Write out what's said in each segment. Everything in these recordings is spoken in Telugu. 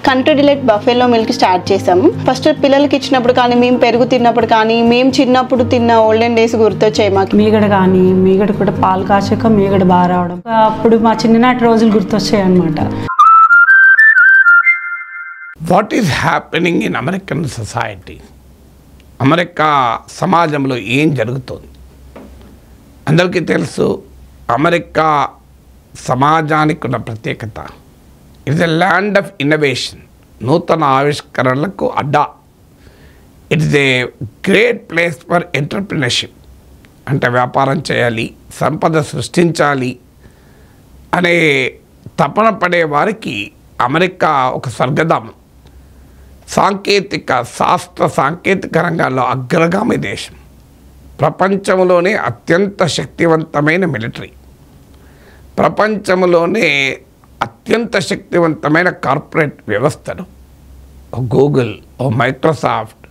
Country delight buffalo milk start చేసాము. ఫస్ట్ పిల్లలకి ఇచ్చినప్పుడు కానీ, మేము పెరుగు తిన్నప్పుడు కానీ, మేము చిన్నప్పుడు తిన్న ఓల్డెన్ డేస్ గుర్తొచ్చాయి మాకు. మీగడ కూడా పాలు కాచాక మీగడ బాగా రావడం, అప్పుడు మా చిన్ననాటి రోజులు గుర్తొచ్చాయి అన్నమాట. What is happening in American society? America సమాజంలో ఏం జరుగుతుంది? అందరికీ తెలుసు, అమెరికా సమాజానికి ఉన్న ప్రత్యేకత, it's a land of innovation, నూతన ఆవిష్కరణలకు అడ్డా. It's a great place for entrepreneurship, అంటే వ్యాపారం చేయాలి, సంపద సృష్టించాలి అనే తపన పడే వారికి అమెరికా ఒక స్వర్గధామం. శాస్త్ర సాంకేతిక రంగాల్లో అగ్రగామి దేశం, ప్రపంచంలోనే అత్యంత శక్తివంతమైన మిలిటరీ, ప్రపంచంలోనే అత్యంత శక్తివంతమైన కార్పొరేట్ వ్యవస్థలు, ఓ గూగుల్, ఓ మైక్రోసాఫ్ట్,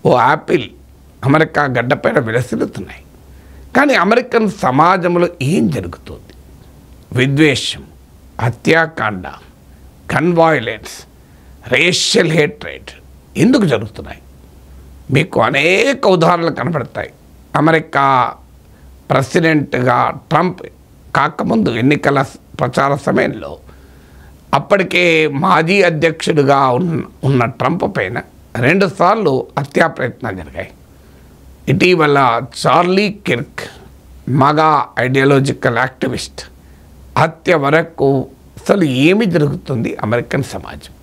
ఓ యాపిల్ అమెరికా గడ్డపైన విలసిల్లుతున్నాయి. కానీ అమెరికన్ సమాజంలో ఏం జరుగుతుంది? విద్వేషం, హత్యాకాండ, గన్ వైలెన్స్, రేషియల్ హేట్రేట్ ఎందుకు జరుగుతున్నాయి? మీకు అనేక ఉదాహరణలు కనబడతాయి. అమెరికా ప్రెసిడెంట్గా ట్రంప్ కాకముందు ఎన్నికల ప్రచార సమయంలో అప్పటికే మాజీ అధ్యక్షుడిగా ఉన్న ట్రంప్ పైన 2 సార్లు హత్యా ప్రయత్నాలు జరిగాయి. ఇటీవల చార్లీ కిర్క్, మగా ఐడియాలజికల్ యాక్టివిస్ట్ హత్య వరకు అసలు ఏమి జరుగుతుంది? అమెరికన్ సమాజం,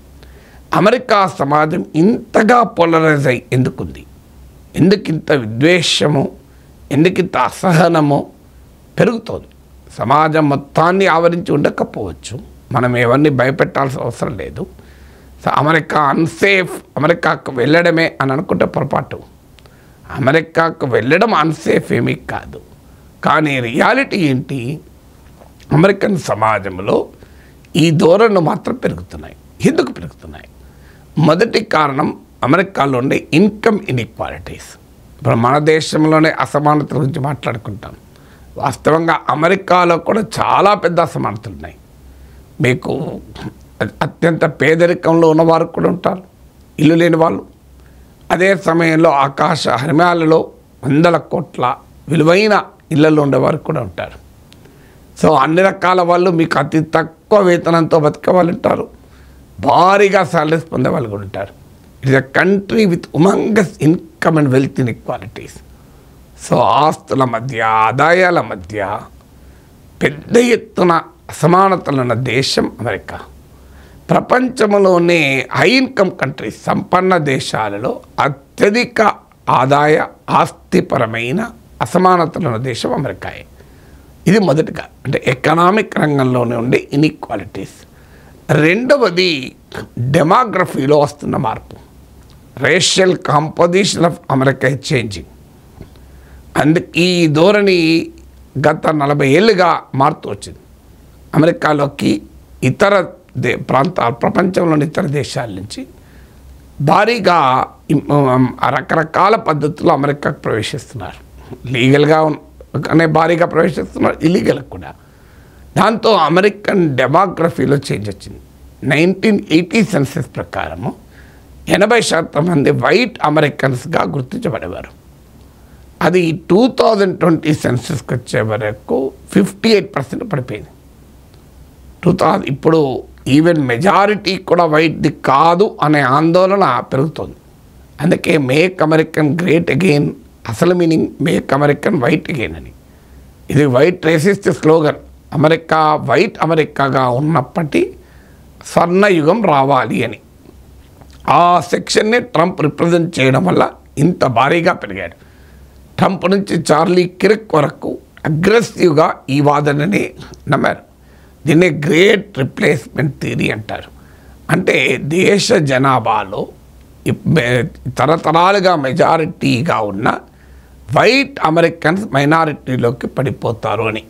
అమెరికా సమాజం ఇంతగా పోలరైజ్ అయి ఎందుకుంది? ఎందుకింత విద్వేషము, ఎందుకింత అసహనము పెరుగుతోంది? సమాజం మొత్తాన్ని ఆవరించి ఉండకపోవచ్చు, మనం ఎవరిని భయపెట్టాల్సిన అవసరం లేదు. అమెరికా అన్సేఫ్, అమెరికాకు వెళ్ళడమే అని అనుకుంటే పొరపాటు. అమెరికాకు వెళ్ళడం అన్సేఫ్ ఏమీ కాదు. కానీ రియాలిటీ ఏంటి? అమెరికన్ సమాజంలో ఈ ధోరణులు మాత్రం పెరుగుతున్నాయి. ఎందుకు పెరుగుతున్నాయి? మొదటి కారణం అమెరికాలో ఉండే ఇన్కమ్ ఇన్ఈక్వాలిటీస్. ఇప్పుడు మన దేశంలోనే అసమానతల గురించి మాట్లాడుకుంటాం. వాస్తవంగా అమెరికాలో కూడా చాలా పెద్ద అసమానతలు ఉన్నాయి. మీకు అత్యంత పేదరికంలో ఉన్నవారు కూడా ఉంటారు, ఇల్లు లేని వాళ్ళు. అదే సమయంలో ఆకాశ హిమాలయాలలో 100 కోట్ల విలువైన ఇళ్లలో ఉండేవారు కూడా ఉంటారు. సో అన్ని రకాల వాళ్ళు, మీకు అతి తక్కువ వేతనంతో బతికే వాళ్ళు ఉంటారు, భారీగా సాలరీస్ పొందే వాళ్ళు కూడా ఉంటారు. It's a country with humongous income and wealth inequalities. So ఆస్తుల మధ్య, ఆదాయాల మధ్య పెద్ద ఎత్తున అసమానతలు ఉన్న దేశం అమెరికా. ప్రపంచంలోనే హై ఇన్కమ్ కంట్రీస్, సంపన్న దేశాలలో అత్యధిక ఆదాయ ఆస్తిపరమైన అసమానతలు ఉన్న దేశం అమెరికాయే. ఇది మొదటిగా, అంటే ఎకనామిక్ రంగంలోనే ఉండే ఇన్ఈక్వాలిటీస్. రెండవది డెమోగ్రఫీలో వస్తున్న మార్పు. Racial composition of America is changing. ఈ ధోరణి గత 40 ఏళ్ళుగా మారుతూ వచ్చింది. అమెరికాలోకి ఇతర ప్రాంతాలు, ప్రపంచంలోని ఇతర దేశాల నుంచి భారీగా రకరకాల పద్ధతుల్లో అమెరికాకు ప్రవేశిస్తున్నారు. లీగల్గా భారీగా ప్రవేశిస్తున్నారు, ఇల్లీగల్ కూడా. దాంతో అమెరికన్ డెమోగ్రఫీలో చేంజ్ వచ్చింది. 1980 సెన్సస్ ప్రకారము 80% మంది వైట్ అమెరికన్స్గా గుర్తించబడేవారు. అది 2020 సెన్సస్కి వచ్చే వరకు 58% పడిపోయింది. ఇప్పుడు ఈవెన్ మెజారిటీ కూడా వైట్ది కాదు అనే ఆందోళన పెరుగుతుంది. అందుకే మేక్ అమెరికన్ గ్రేట్ అగైన్, అసలు meaning make American white again అని. ఇది white racist slogan. America white అమెరికాగా ఉన్నప్పటి స్వర్ణయుగం రావాలి అని. ఆ సెక్షన్ని ట్రంప్ రిప్రజెంట్ చేయడం వల్ల ఇంత భారీగా పెరిగాడు. ట్రంప్ నుంచి చార్లీ కిర్క్ వరకు అగ్రెసివ్గా ఈ వాదనని నమ్మారు. దీన్నే గ్రేట్ రిప్లేస్మెంట్ థియరీ అంటారు. అంటే దేశ జనాభాలో తరతరాలుగా మెజారిటీగా ఉన్న వైట్ అమెరికన్స్ మైనారిటీలోకి పడిపోతారు అని.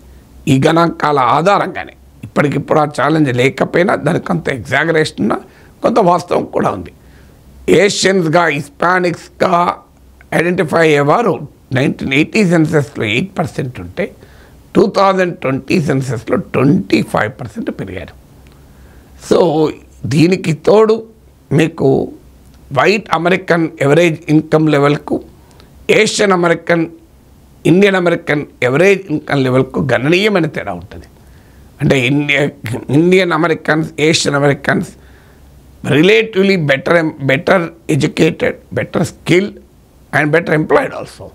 ఈ గణాంకాల ఆధారంగానే ఇప్పటికిప్పుడు ఆ ఛాలెంజ్ లేకపోయినా దానికి కొంత ఎగ్జాగరేషన్ ఉన్న, కొంత వాస్తవం కూడా ఉంది. ఏషియన్స్గా, హిస్పానిక్స్గా ఐడెంటిఫై అయ్యేవారు 1980 సెన్సస్లో 8% ఉంటే 2020 సెన్సస్లో 25% పెరిగారు. సో దీనికి తోడు మీకు వైట్ అమెరికన్ ఎవరేజ్ ఇన్కమ్ లెవెల్కు Asian American Indian American average income లెవెల్కు గణనీయమైన తేడా ఉంటుంది. అంటే Indian Americans, Asian Americans relatively better educated, better skill and better employed also.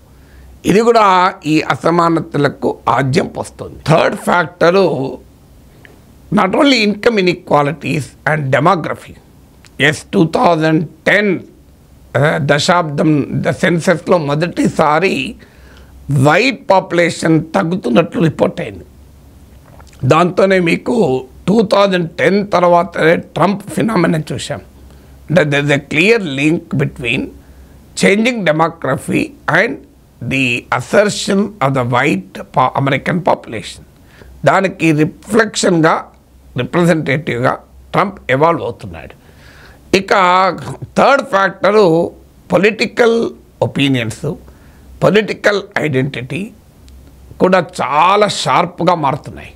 ఇది కూడా ఈ అసమానతలకు ఆద్యం వస్తుంది. Third factor not only income inequalities and demography. 2010 దశాబ్దం సెన్సెస్లో మొదటిసారి వైట్ పాపులేషన్ తగ్గుతున్నట్లు రిపోర్ట్ అయింది. దాంతోనే మీకు 2010 తర్వాతనే ట్రంప్ ఫినామినన్ చూసాం. అంటే there is a clear link between changing demography and the assertion of the white American population. దానికి రిఫ్లెక్షన్గా, రిప్రజెంటేటివ్గా ట్రంప్ ఎవాల్వ్ అవుతున్నాడు. ఇక third factor political opinions, political identity కూడా చాలా షార్ప్గా మారుతున్నాయి.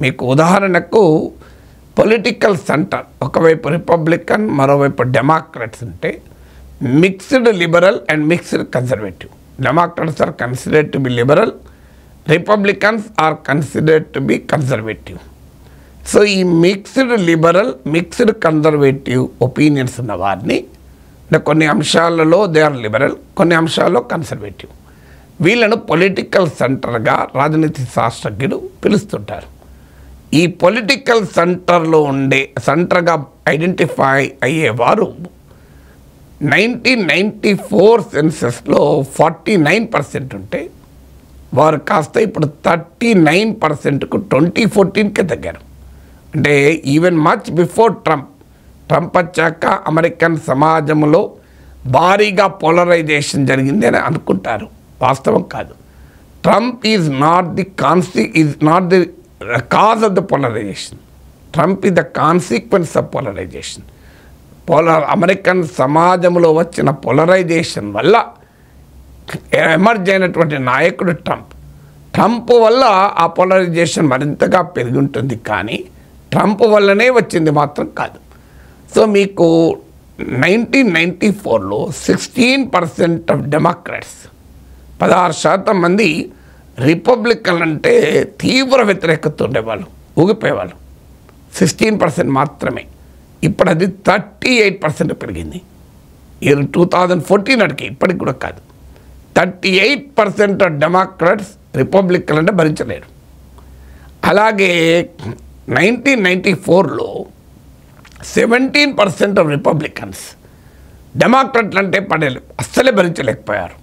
మీకు ఉదాహరణకు పొలిటికల్ సెంటర్ ఒకవైపు రిపబ్లికన్, మరోవైపు డెమోక్రాట్స్ ఉంటే mixed liberal and mixed conservative. Democrats are considered to be liberal, Republicans are considered to be conservative. So ఈ mixed liberal, mixed conservative opinions ఉన్న వారిని కొన్ని అంశాలలో దే ఆర్ లిబరల్, కొన్ని అంశాల్లో కన్సర్వేటివ్, వీళ్ళను పొలిటికల్ సెంటర్గా రాజనీతి శాస్త్రజ్ఞులు పిలుస్తుంటారు. ఈ పొలిటికల్ సెంటర్గా ఐడెంటిఫై అయ్యేవారు 1994 సెన్సెస్లో 49% ఉంటే వారు కాస్త ఇప్పుడు 39%కు 2014కే తగ్గారు. అంటే ఈవెన్ మచ్ బిఫోర్ ట్రంప్ వచ్చాక అమెరికన్ సమాజంలో భారీగా పోలరైజేషన్ జరిగింది అని అనుకుంటారు. వాస్తవం కాదు. Trump is not the cause of the polarisation. Trump is the consequence of polarisation. American సమాజంలో వచ్చిన పోలరైజేషన్ వల్ల ఎమర్జ్ అయినటువంటి నాయకుడు ట్రంప్ వల్ల ఆ పోలరైజేషన్ మరింతగా పెరిగి ఉంటుంది, కానీ ట్రంప్ వల్లనే వచ్చింది మాత్రం కాదు. సో మీకు 1994లో 16% ఆఫ్ డెమోక్రాట్స్, 16% మంది రిపబ్లికన్ అంటే తీవ్ర వ్యతిరేకత ఉండేవాళ్ళు, ఊగిపోయేవాళ్ళు. 16% మాత్రమే. ఇప్పుడు అది 38% పెరిగింది. 2014 నాటికి, ఇప్పటికి కూడా కాదు. 38% ఆఫ్ డెమోక్రాట్స్ రిపబ్లికన్ అంటే భరించలేరు. అలాగే 1994లో 17% ఆఫ్ రిపబ్లికన్స్ డెమోక్రాట్లు అంటే అస్సలే భరించలేకపోయారు.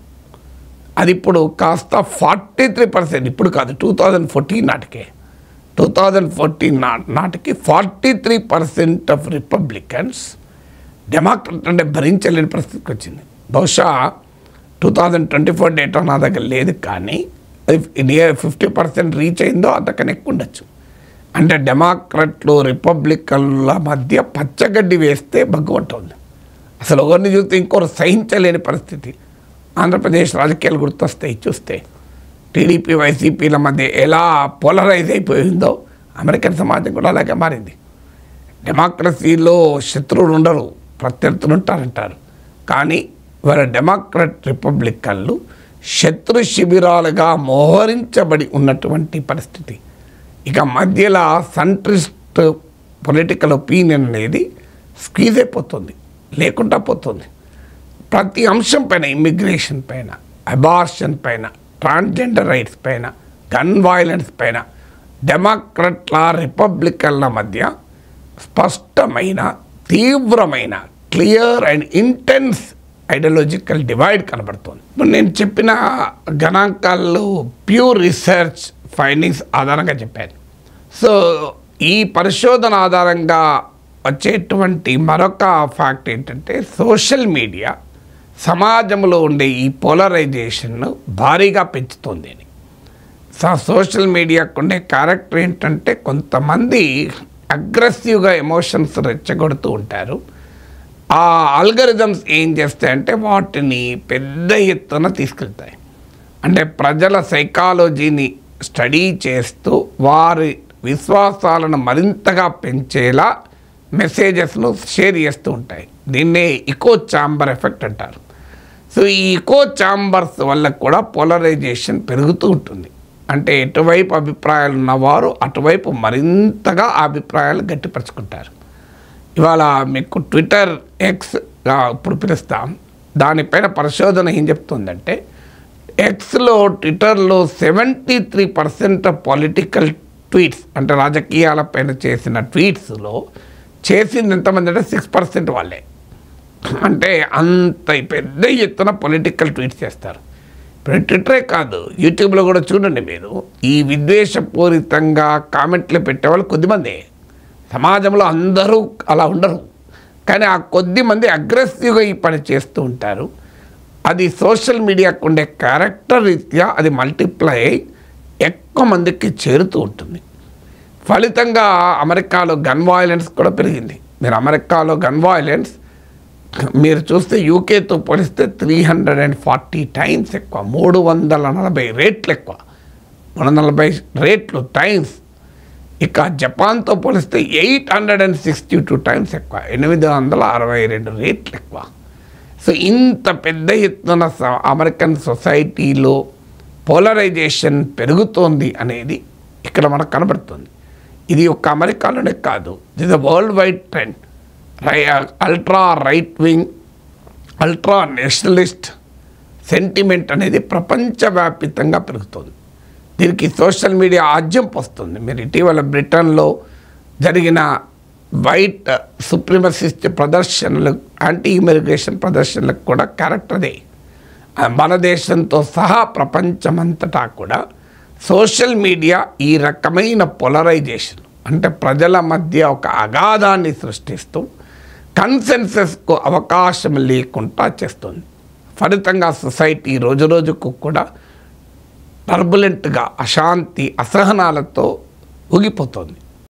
అది ఇప్పుడు కాస్త 43%, ఇప్పుడు కాదు 2014 నాటికే, 2014 నాటికి 43% ఆఫ్ రిపబ్లికన్స్ డెమోక్రాట్ అంటే భరించలేని పరిస్థితికి వచ్చింది. బహుశా 2024 డేటా నా దగ్గర లేదు, కానీ అది 50% రీచ్ అయిందో అంతకన్నా ఎక్కువ ఉండొచ్చు. అంటే డెమోక్రాట్లు రిపబ్లికన్ల మధ్య పచ్చగడ్డి వేస్తే బగ్గుంటుంది. అసలు ఒకరిని చూస్తే ఇంకొకరు సహించలేని పరిస్థితి. ఆంధ్రప్రదేశ్ రాజకీయాలు గుర్తొస్తాయి చూస్తే. టీడీపీ వైసీపీల మధ్య ఎలా పోలరైజ్ అయిపోయిందో అమెరికన్ సమాజం కూడా అలాగే మారింది. డెమోక్రసీలో శత్రువులు ఉండరు, ప్రత్యర్థులు ఉంటారంటారు, కానీ వారి డెమోక్రాట్ రిపబ్లికన్లు శత్రు శిబిరాలుగా మోహరించబడి ఉన్నటువంటి పరిస్థితి. ఇక మధ్యలో సెంట్రిస్ట్ పొలిటికల్ ఒపీనియన్ అనేది స్క్వీజ్ అయిపోతుంది, లేకుండా పోతుంది. ప్రతి అంశం పైన, ఇమ్మిగ్రేషన్ పైన, అబార్షన్ పైన, ట్రాన్స్జెండర్ రైట్స్ పైన, గన్ వైలెన్స్ పైన డెమోక్రాట్ల రిపబ్లికన్ల మధ్య స్పష్టమైన, తీవ్రమైన, clear and intense ideological divide కనబడుతుంది. ఇప్పుడు నేను చెప్పిన గణాంకాల్లో ప్యూర్ రీసెర్చ్ ఫైండింగ్స్ ఆధారంగా చెప్పాను. సో ఈ పరిశోధన ఆధారంగా వచ్చేటువంటి మరొక ఫ్యాక్ట్ ఏంటంటే, సోషల్ మీడియా సమాజంలో ఉండే ఈ పోలరైజేషన్ను భారీగా పెంచుతుంది అని. సోషల్ మీడియాకు ఉండే క్యారెక్టర్ ఏంటంటే, కొంతమంది అగ్రెసివ్గా ఎమోషన్స్ రెచ్చగొడుతూ ఉంటారు. ఆ ఆల్గరిథమ్స్ ఏం చేస్తాయంటే వాటిని పెద్ద ఎత్తున తీసుకెళ్తాయి. అంటే ప్రజల సైకాలజీని స్టడీ చేస్తూ వారి విశ్వాసాలను మరింతగా పెంచేలా మెసేజెస్ను షేర్ చేస్తూ ఉంటాయి. దీన్నే ఇకో ఛాంబర్ ఎఫెక్ట్ అంటారు. సో ఈ ఇకో ఛాంబర్స్ వల్ల కూడా పోలరైజేషన్ పెరుగుతూ ఉంటుంది. అంటే ఎటువైపు అభిప్రాయాలు ఉన్నవారు అటువైపు మరింతగా ఆ అభిప్రాయాలు గట్టిపరుచుకుంటారు. ఇవాళ మీకు ట్విట్టర్ ఎక్స్గా ఇప్పుడు పిలుస్తాం, దానిపైన పరిశోధన ఏం చెప్తుందంటే ఎక్స్లో ట్విట్టర్లో 73% పొలిటికల్ ట్వీట్స్ అంటే రాజకీయాలపైన చేసిన ట్వీట్స్లో చేసింది ఎంతమంది అంటే 6% వాళ్ళే. అంటే అంత పెద్ద ఎత్తున పొలిటికల్ ట్వీట్స్ చేస్తారు. ఇప్పుడు ట్విట్టరే కాదు, యూట్యూబ్లో కూడా చూడండి మీరు, ఈ విద్వేషపూరితంగా కామెంట్లు పెట్టేవాళ్ళు కొద్దిమంది. సమాజంలో అందరూ అలా ఉండరు, కానీ ఆ కొద్దిమంది అగ్రెసివ్గా ఈ పని చేస్తూ ఉంటారు. అది సోషల్ మీడియాకు ఉండే క్యారెక్టర్ రీత్యా అది మల్టిప్లై అయ్యి ఎక్కువ మందికి చేరుతూ ఉంటుంది. ఫలితంగా అమెరికాలో గన్ వాయిలెన్స్ కూడా పెరిగింది. మీరు అమెరికాలో గన్ వాయిలెన్స్ మీరు చూస్తే యూకేతో పోలిస్తే 340 టైమ్స్ ఎక్కువ, 340 రేట్లు ఎక్కువ, 340 రేట్లు టైమ్స్. ఇక జపాన్తో పోలిస్తే 862 టైమ్స్ ఎక్కువ, 862 రేట్లు ఎక్కువ. సో ఇంత పెద్ద ఎత్తున అమెరికన్ సొసైటీలో పోలరైజేషన్ పెరుగుతోంది అనేది ఇక్కడ మనకు కనబడుతుంది. ఇది ఒక్క అమెరికాలోనే కాదు, ఇది world wide trend. Ultra right wing, ultra Nationalist sentiment అనేది ప్రపంచవ్యాప్తంగా పెరుగుతుంది. దీనికి సోషల్ మీడియా ఆజ్యం వస్తుంది. మీరు ఇటీవల బ్రిటన్లో జరిగిన వైట్ సుప్రీమసిస్ట్ ప్రదర్శనలు, యాంటీ ఇమిగ్రేషన్ ప్రదర్శనలకు కూడా క్యారెక్టర్ అదే. మన దేశంతో సహా ప్రపంచమంతటా కూడా సోషల్ మీడియా ఈ రకమైన పోలరైజేషన్ అంటే ప్రజల మధ్య ఒక అగాధాన్ని సృష్టిస్తూ కన్సెన్సస్కు అవకాశం లేకుండా చేస్తుంది. ఫలితంగా సొసైటీ రోజురోజుకు కూడా టర్బులెంట్గా అశాంతి అసహనాలతో ఊగిపోతుంది.